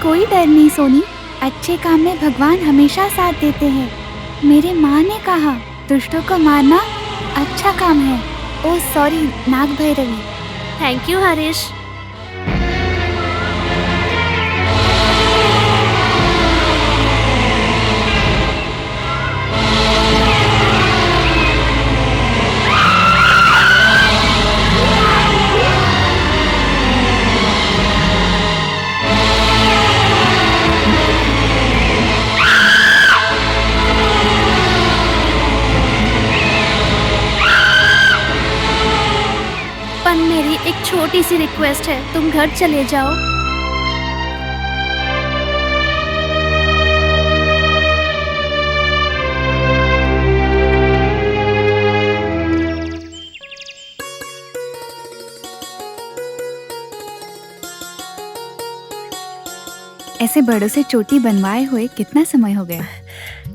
कोई डर नहीं सोनी, अच्छे काम में भगवान हमेशा साथ देते हैं। मेरे माँ ने कहा दुष्टों को मारना अच्छा काम है। Oh sorry Nag Bhairavi. Thank you Harish. पर मेरी एक छोटी सी रिक्वेस्ट है, तुम घर चले जाओ। ऐसे बड़ों से चोटी बनवाए हुए कितना समय हो गया।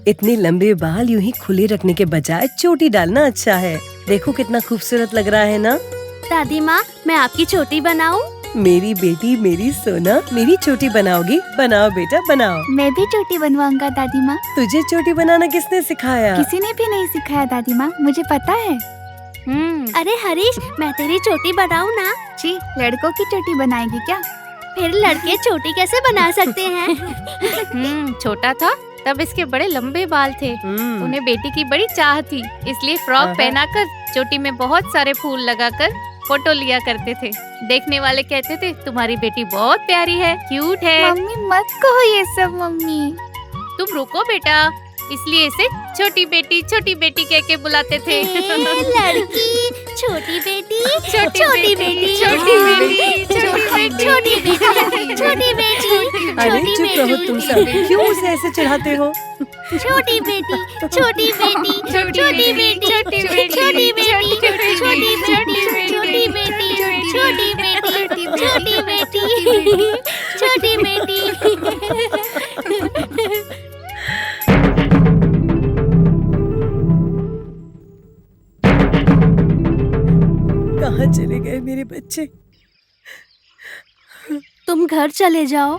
इतने लंबे बाल यूं ही खुले रखने के बजाय चोटी डालना अच्छा है। देखो कितना खूबसूरत लग रहा है ना। दादी माँ, मैं आपकी चोटी बनाऊं? मेरी बेटी, मेरी सोना, मेरी चोटी बनाओगी? बनाओ बेटा बनाओ। मैं भी चोटी बनवाऊंगा दादी माँ। तुझे चोटी बनाना किसने सिखाया? किसी ने भी नहीं सिखाया दादी माँ, मुझे पता है। अरे हरीश, मैं तेरी चोटी बनाऊं ना? जी, लड़कों की चोटी बनाएगी क्या? फिर लड़के चोटी कैसे बना सकते हैं? छोटा था तब इसके बड़े लंबे बाल थे। उन्हें बेटी की बड़ी चाह थी, इसलिए फ्रॉक पहनाकर चोटी में बहुत सारे फूल लगाकर फोटो लिया करते थे। देखने वाले कहते थे तुम्हारी बेटी बहुत प्यारी है, क्यूट है। मम्मी मत कहो ये सब मम्मी। तुम रुको बेटा, इसलिए इसे छोटी बेटी कह के बुलाते थे। लड़की, छोटी बेटी, छोटी बेटी, छोटी बेटी। अरे चुप रहो तुम सब, क्यों उसे ऐसे चिढ़ाते हो? छोटी बेटी, छोटी बेटी, छोटी बेटी, छोटी बेटी, छोटी बेटी, छोटी बेटी, छोटी बेटी, छोटी बेटी, छोटी बेटी। कहाँ चले गए मेरे बच्चे? तुम घर चले जाओ।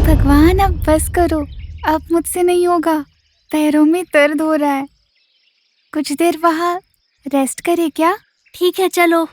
भगवान अब बस करो, अब मुझसे नहीं होगा। पैरों में दर्द हो रहा है। कुछ देर वहाँ रेस्ट करे क्या? ठीक है चलो।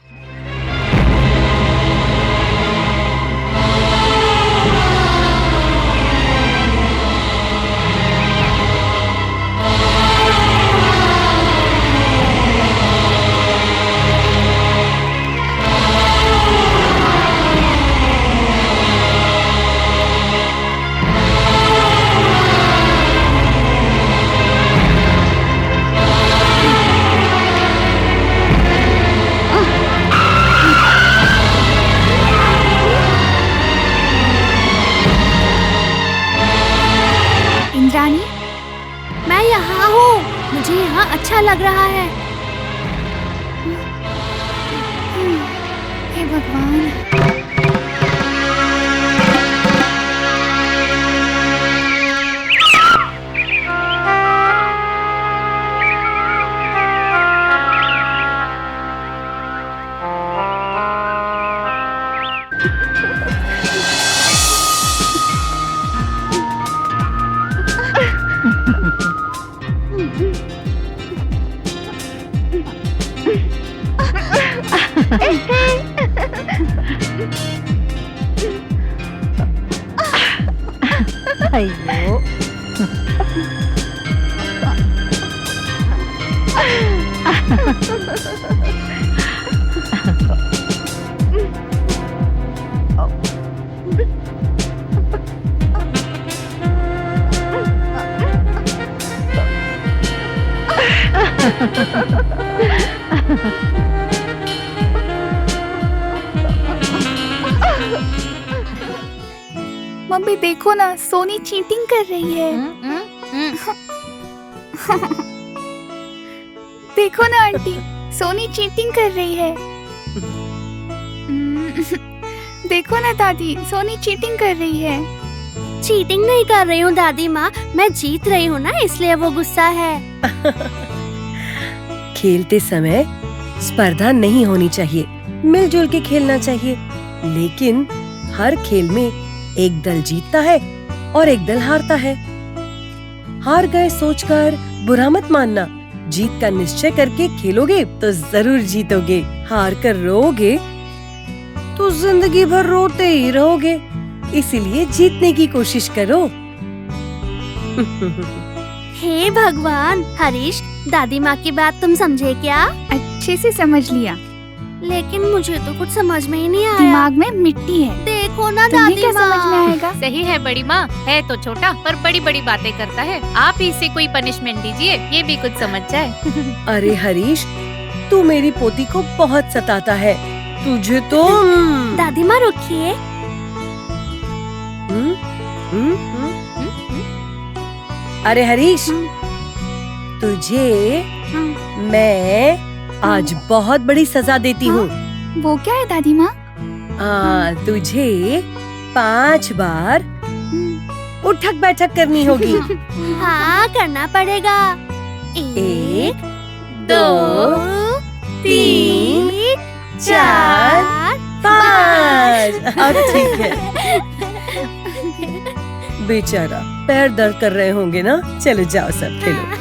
इंद्राणी, मैं यहाँ हूँ, मुझे यहाँ अच्छा लग रहा है। हे भगवान। అయ్యో मम्मी देखो ना, सोनी चीटिंग कर रही है। देखो ना आंटी, सोनी चीटिंग कर रही है। देखो ना दादी, सोनी चीटिंग कर रही है। चीटिंग नहीं कर रही हूँ दादी माँ, मैं जीत रही हूँ ना, इसलिए वो गुस्सा है। खेलते समय स्पर्धा नहीं होनी चाहिए, मिलजुल के खेलना चाहिए। लेकिन हर खेल में एक दल जीतता है और एक दल हारता है। हार गए सोचकर बुरा मत मानना। जीत का निश्चय करके खेलोगे तो जरूर जीतोगे। हार कर रोओगे तो जिंदगी भर रोते ही रहोगे। इसीलिए जीतने की कोशिश करो। हे भगवान, हरीश, दादी माँ की बात तुम समझे क्या? अच्छे से समझ लिया। लेकिन मुझे तो कुछ समझ में ही नहीं आया। दिमाग में मिट्टी है, देखो ना तुम्हें दादी क्या समझ में माँ। आएगा? सही है बड़ी माँ, है तो छोटा पर बड़ी बड़ी बातें करता है। आप ही इसे कोई पनिशमेंट दीजिए, ये भी कुछ समझ जाए। अरे हरीश, तू मेरी पोती को बहुत सताता है। तुझे तो दादी माँ रुकिए। अरे हरीश, तुझे मैं आज बहुत बड़ी सजा देती हूँ। वो क्या है दादी माँ? तुझे 5 बार उठक बैठक करनी होगी। हाँ, करना पड़ेगा। 1, 2, 3, 4, 5। अब ठीक है। बेचारा, पैर दर्द कर रहे होंगे ना। चलो जाओ सब खेलो।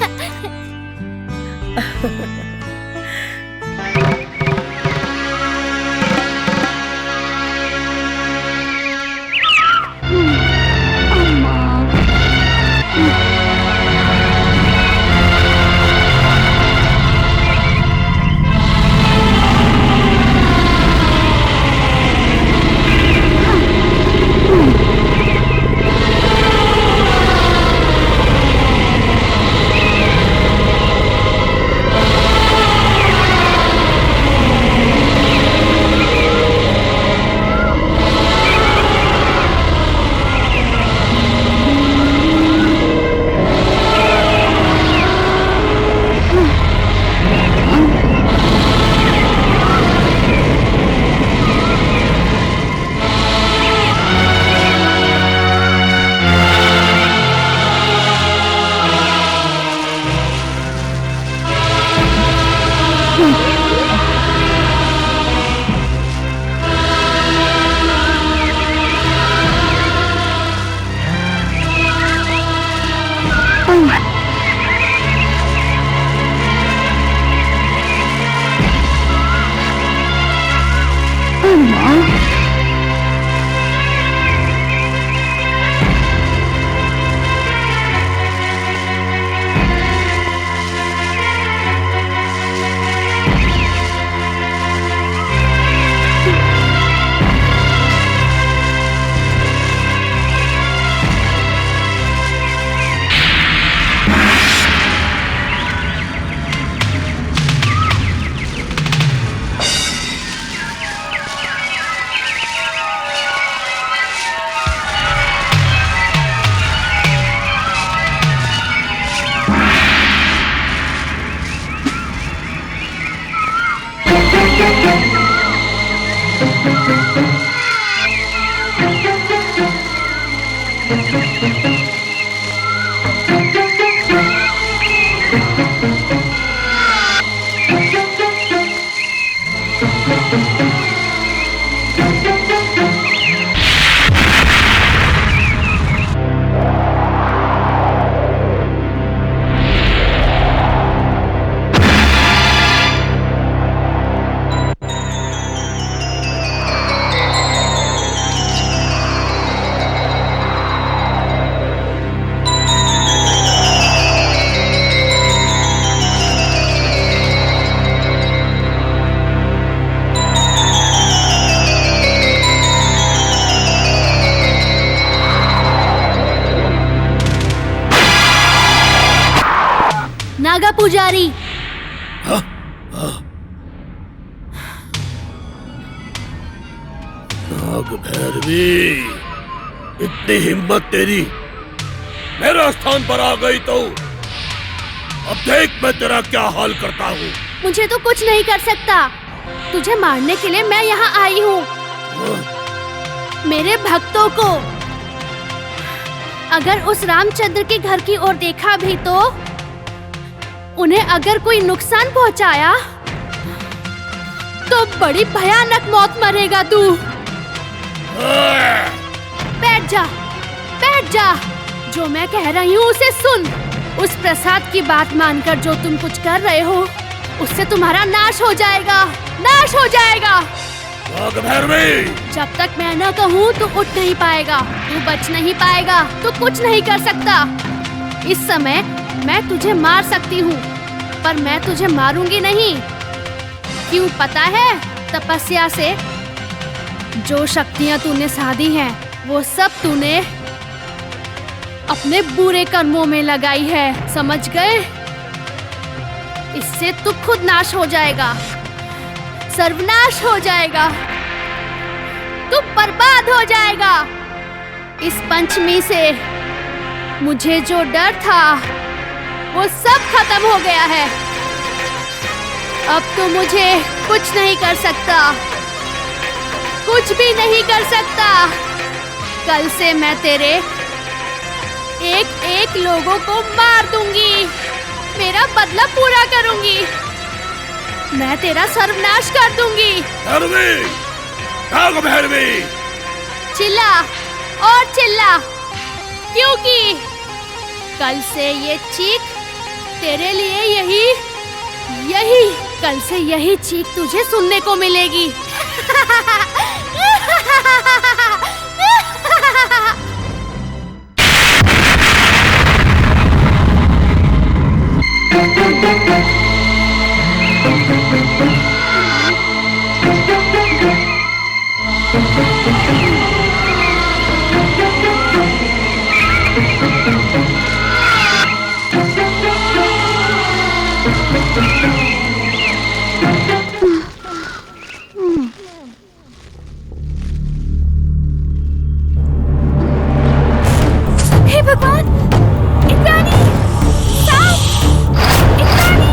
नाग भैरवी, इतनी हिम्मत तेरी, मेरा स्थान पर आ गई तो अब देख मैं तेरा क्या हाल करता हूँ। मुझे तो कुछ नहीं कर सकता। तुझे मारने के लिए मैं यहाँ आई हूँ। मेरे भक्तों को अगर उस रामचंद्र के घर की ओर देखा भी तो उन्हें अगर कोई नुकसान पहुँचाया तो बड़ी भयानक मौत मरेगा तू। बैठ जा, बैठ जा। जो मैं कह रही हूँ उसे सुन। उस प्रसाद की बात मानकर जो तुम कुछ कर रहे हो उससे तुम्हारा नाश हो जाएगा, नाश हो जाएगा। नाग भैरवी, जब तक मैं न कहूँ तू उठ नहीं पाएगा, तू बच नहीं पाएगा, तू कुछ नहीं कर सकता। इस समय मैं तुझे मार सकती हूँ पर मैं तुझे मारूंगी नहीं। क्यों पता है? तपस्या से जो शक्तियाँ तूने साधी हैं वो सब तूने अपने बुरे कर्मों में लगाई है, समझ गए? इससे तू खुद नाश हो जाएगा, सर्वनाश हो जाएगा, तू बर्बाद हो जाएगा। इस पंचमी से मुझे जो डर था वो सब खत्म हो गया है। अब तो मुझे कुछ नहीं कर सकता, कुछ भी नहीं कर सकता। कल से मैं तेरे एक एक लोगों को मार दूंगी, मेरा बदला पूरा करूंगी, मैं तेरा सर्वनाश कर दूंगी। भैरवी, नाग भैरवी, चिल्ला और चिल्ला, क्योंकि कल से ये चीख तेरे लिए यही कल से यही चीख तुझे सुनने को मिलेगी। हे भगवान, इंद्राणी, सांप, इंद्राणी।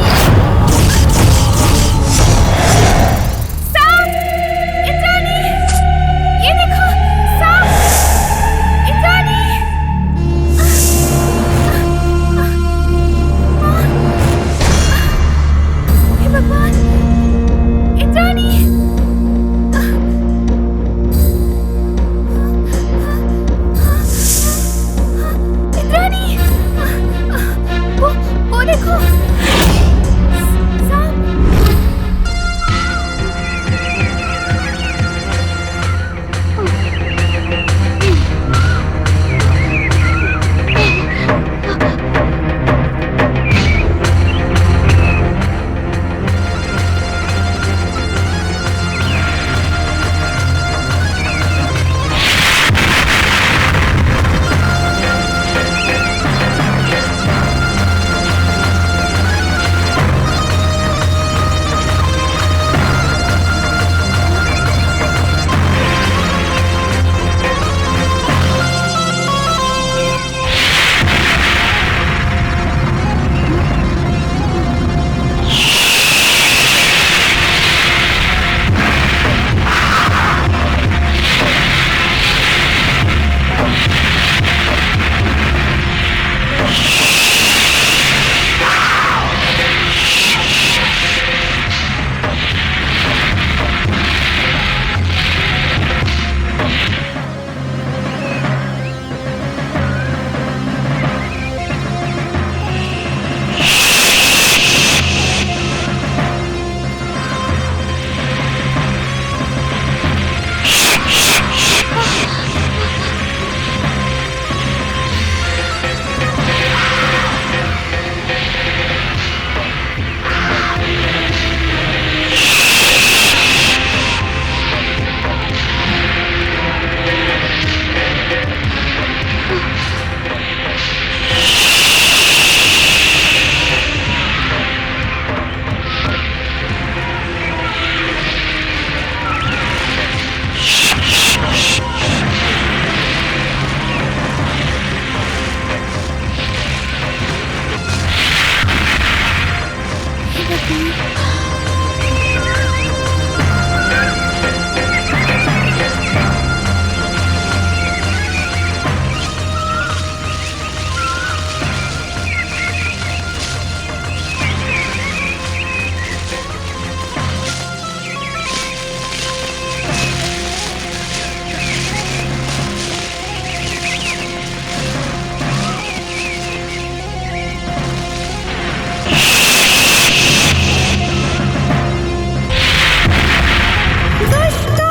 दुष्ट